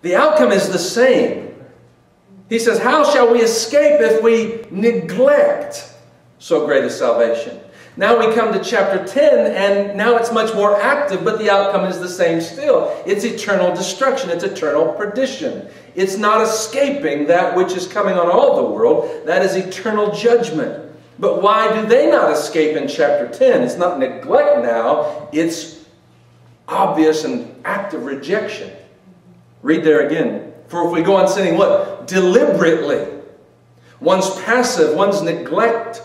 The outcome is the same. He says, how shall we escape if we neglect so great a salvation? Now we come to chapter 10, and now it's much more active, but the outcome is the same still. It's eternal destruction. It's eternal perdition. It's not escaping that which is coming on all the world. That is eternal judgment. But why do they not escape in chapter 10? It's not neglect now. It's obvious and active rejection. Read there again. For if we go on sinning, what? Deliberately. One's passive, one's neglect.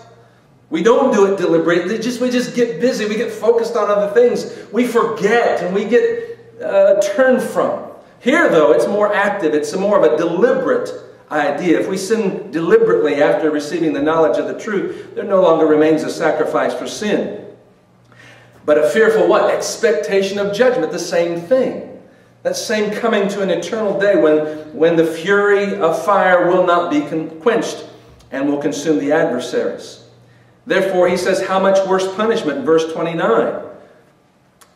We don't do it deliberately. We just get busy. We get focused on other things. We forget and we get turned from. Here, though, it's more active. It's more of a deliberate idea. If we sin deliberately after receiving the knowledge of the truth, there no longer remains a sacrifice for sin. But a fearful what? Expectation of judgment. The same thing. That same coming to an eternal day when the fury of fire will not be quenched and will consume the adversaries. Therefore, he says, how much worse punishment in verse 29.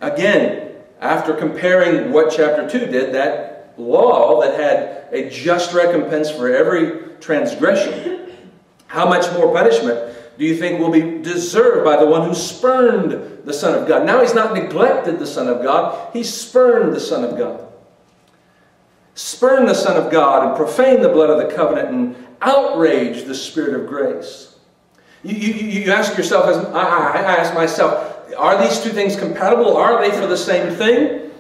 Again, after comparing what chapter 2 did, that law that had a just recompense for every transgression, how much more punishment do you think will be deserved by the one who spurned the Son of God? Now he's not neglected the Son of God, he spurned the Son of God. Spurned the Son of God and profaned the blood of the covenant and outraged the Spirit of grace. You ask yourself, as I ask myself, are these two things compatible? Are they for the same thing?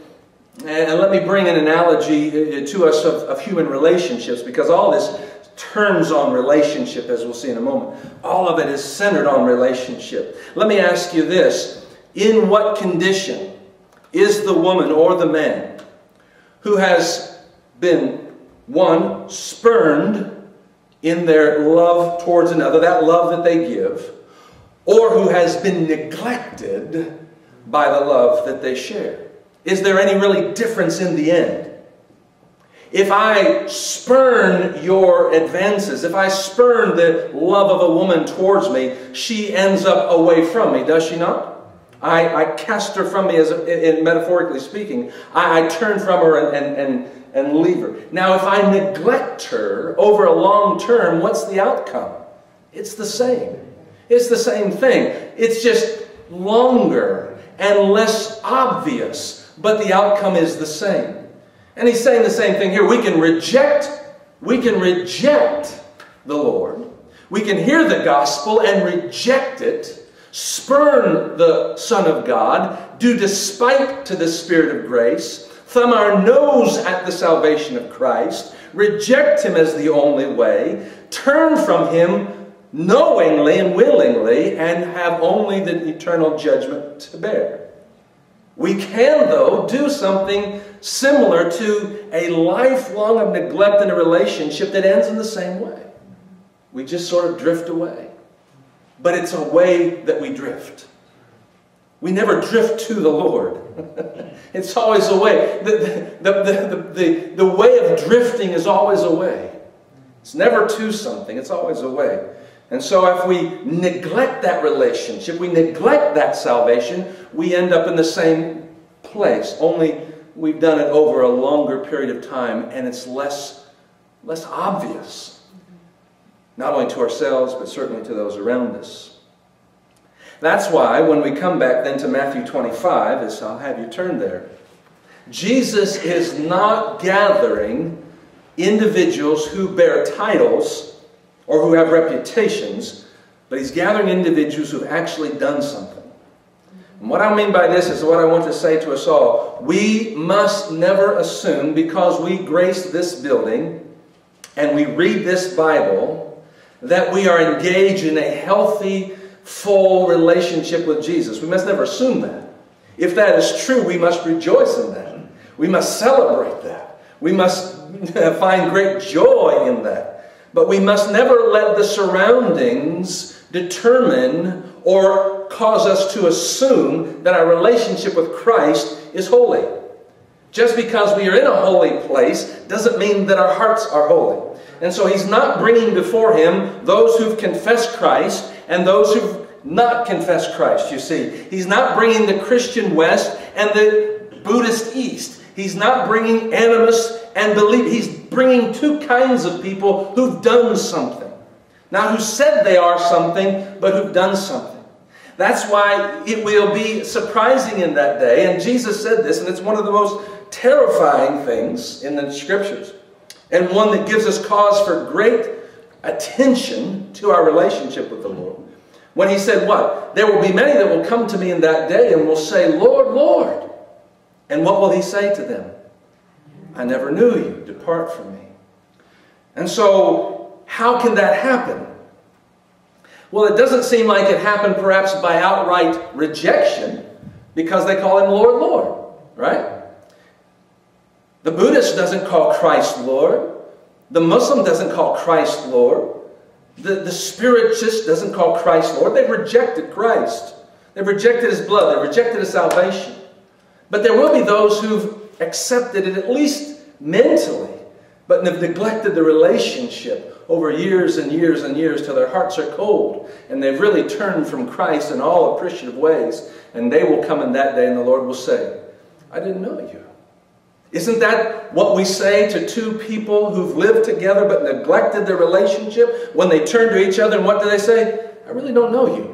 And let me bring an analogy to us of human relationships, because all this turns on relationship, as we'll see in a moment. All of it is centered on relationship. Let me ask you this. In what condition is the woman or the man who has been, one, spurned in their love towards another, that love that they give, or who has been neglected by the love that they share? Is there any really difference in the end? If I spurn your advances, if I spurn the love of a woman towards me, she ends up away from me, does she not? I cast her from me, metaphorically speaking. I turn from her and leave her. Now, if I neglect her over a long term, what's the outcome? It's the same. It's the same thing. It's just longer and less obvious, but the outcome is the same. And he's saying the same thing here. We can reject the Lord. We can hear the gospel and reject it, spurn the Son of God, do despite to the Spirit of grace, thumb our nose at the salvation of Christ, reject Him as the only way, turn from Him knowingly and willingly, and have only the eternal judgment to bear. We can, though, do something similar to a lifelong of neglect in a relationship that ends in the same way. We just sort of drift away. But it's a way that we drift. We never drift to the Lord. It's always a way. The way of drifting is always a way. It's never to something. It's always a way. And so if we neglect that relationship, we neglect that salvation, we end up in the same place. Only we've done it over a longer period of time, and it's less obvious. Not only to ourselves, but certainly to those around us. That's why when we come back then to Matthew 25, as I'll have you turn there, Jesus is not gathering individuals who bear titles or who have reputations, but He's gathering individuals who've actually done something. And what I mean by this is what I want to say to us all. We must never assume, because we grace this building and we read this Bible, that we are engaged in a healthy, full relationship with Jesus. We must never assume that. If that is true, we must rejoice in that. We must celebrate that. We must find great joy in that. But we must never let the surroundings determine or cause us to assume that our relationship with Christ is holy. Just because we are in a holy place doesn't mean that our hearts are holy. And so He's not bringing before Him those who've confessed Christ and those who've not confessed Christ, you see. He's not bringing the Christian West and the Buddhist East. He's not bringing animus and belief. He's bringing two kinds of people who've done something. Not who said they are something, but who've done something. That's why it will be surprising in that day. And Jesus said this, and it's one of the most terrifying things in the Scriptures. And one that gives us cause for great attention to our relationship with the Lord. When he said what? There will be many that will come to me in that day and will say, Lord, Lord. And what will he say to them? I never knew you. Depart from me. And so, how can that happen? Well, it doesn't seem like it happened perhaps by outright rejection because they call him Lord, Lord. Right? The Buddhist doesn't call Christ Lord. The Muslim doesn't call Christ Lord. The Spiritist doesn't call Christ Lord. They've rejected Christ. They've rejected His blood. They've rejected His salvation. But there will be those who've accepted it, at least mentally, but have neglected the relationship over years and years and years till their hearts are cold. And they've really turned from Christ in all appreciative ways. And they will come in that day and the Lord will say, I didn't know you. Isn't that what we say to two people who've lived together but neglected their relationship? When they turn to each other, and what do they say? I really don't know you.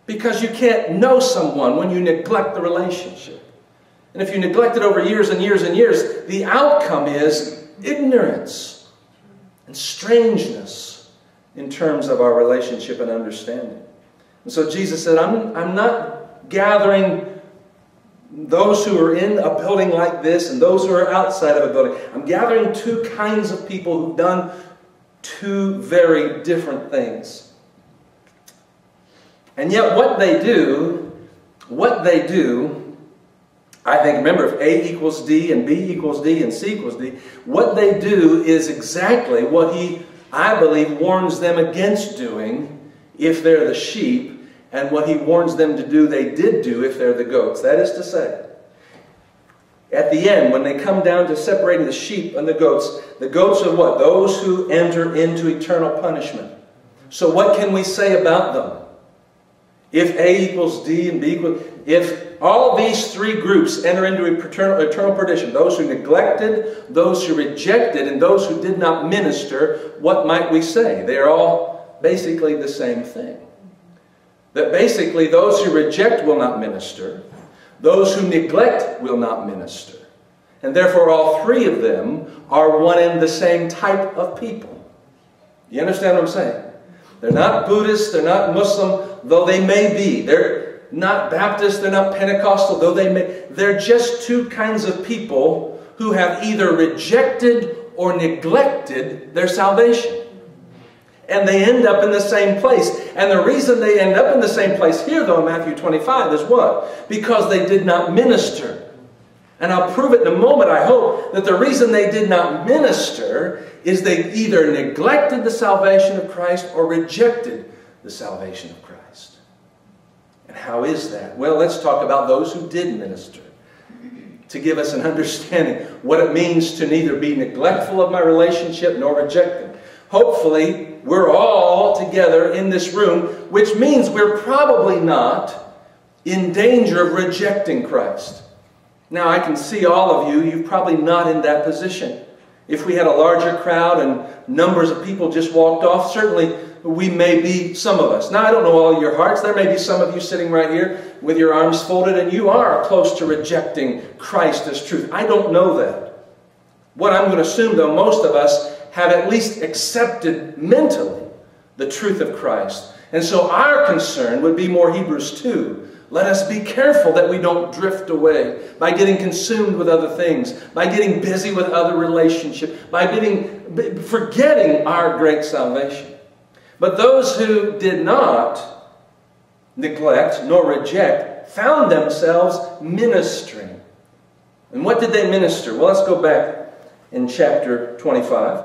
Because you can't know someone when you neglect the relationship. And if you neglect it over years and years and years, the outcome is ignorance and strangeness in terms of our relationship and understanding. And so Jesus said, I'm not gathering those who are in a building like this and those who are outside of a building. I'm gathering two kinds of people who've done two very different things. And yet what they do, I think, remember, if A equals D and B equals D and C equals D, what they do is exactly what he, I believe, warns them against doing if they're the sheep, and what he warns them to do, they did do if they're the goats. That is to say, at the end, when they come down to separating the sheep and the goats are what? Those who enter into eternal punishment. So what can we say about them? If A equals D and B equals... If all these three groups enter into eternal perdition, those who neglected, those who rejected, and those who did not minister, what might we say? They are all basically the same thing. That basically those who reject will not minister, those who neglect will not minister. And therefore all three of them are one and the same type of people. You understand what I'm saying? They're not Buddhists, they're not Muslim, though they may be. They're not Baptist, they're not Pentecostal, though they may. They're just two kinds of people who have either rejected or neglected their salvation. And they end up in the same place. And the reason they end up in the same place here, though, in Matthew 25, is what? Because they did not minister. And I'll prove it in a moment, I hope, that the reason they did not minister is they either neglected the salvation of Christ or rejected the salvation of Christ. And how is that? Well, let's talk about those who did minister, to give us an understanding what it means to neither be neglectful of my relationship nor reject it. Hopefully, we're all together in this room, which means we're probably not in danger of rejecting Christ. Now, I can see all of you, you're probably not in that position. If we had a larger crowd and numbers of people just walked off, certainly we may be some of us. Now, I don't know all of your hearts. There may be some of you sitting right here with your arms folded, and you are close to rejecting Christ as truth. I don't know that. What I'm going to assume, though, most of us have at least accepted mentally the truth of Christ. And so our concern would be more Hebrews 2. Let us be careful that we don't drift away by getting consumed with other things, by getting busy with other relationships, by forgetting our great salvation. But those who did not neglect nor reject found themselves ministering. And what did they minister? Well, let's go back in chapter 25.